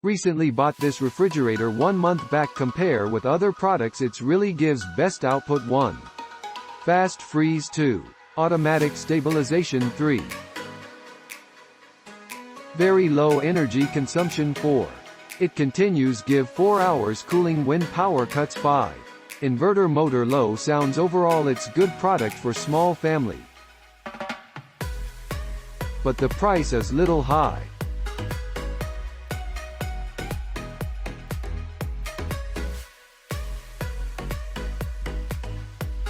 Recently bought this refrigerator 1 month back. Compare with other products, it really gives best output. 1. Fast freeze. 2. Automatic stabilization. 3. Very low energy consumption. 4. It continues give 4 hours cooling when power cuts. 5. Inverter motor. Low sounds. Overall it's good product for small family, but the price is little high.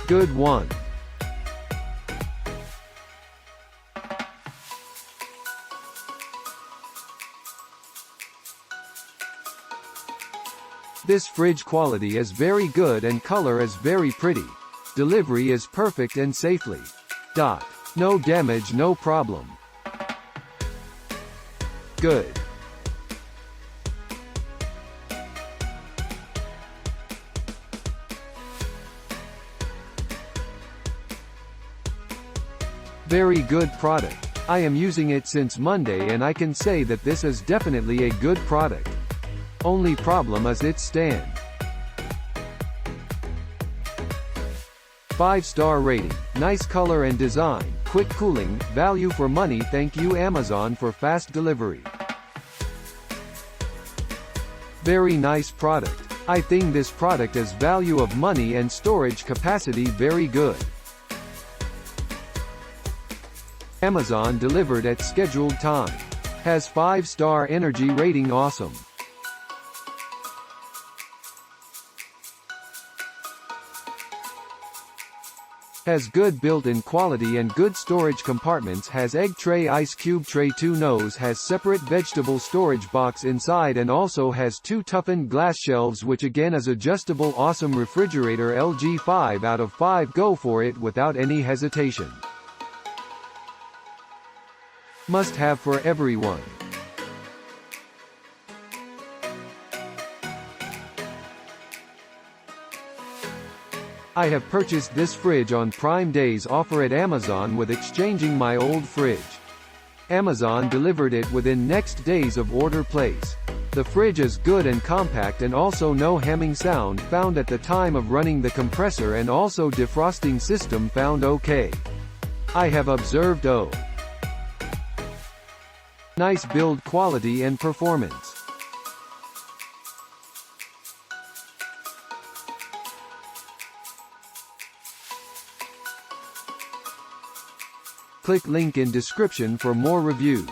Good 1. This fridge quality is very good and color is very pretty. Delivery is perfect and safely. No damage, no problem. Good. Very good product. I am using it since Monday and I can say that this is definitely a good product. Only problem is its stand. 5-star rating. Nice color and design, quick cooling, value for money. Thank you Amazon for fast delivery. Very nice product. I think this product is value of money and storage capacity very good. Amazon delivered at scheduled time. Has 5-star energy rating. Awesome. Has good built-in quality and good storage compartments. Has egg tray, ice cube tray. 2 nose. Has separate vegetable storage box inside and also has 2 toughened glass shelves which again is adjustable. Awesome refrigerator. LG 5 out of 5. Go for it without any hesitation. Must have for everyone. I have purchased this fridge on Prime Days offer at Amazon with exchanging my old fridge. Amazon delivered it within next days of order place. The fridge is good and compact and also no humming sound found at the time of running the compressor and also defrosting system found okay. I have observed nice build quality and performance. Click link in description for more reviews.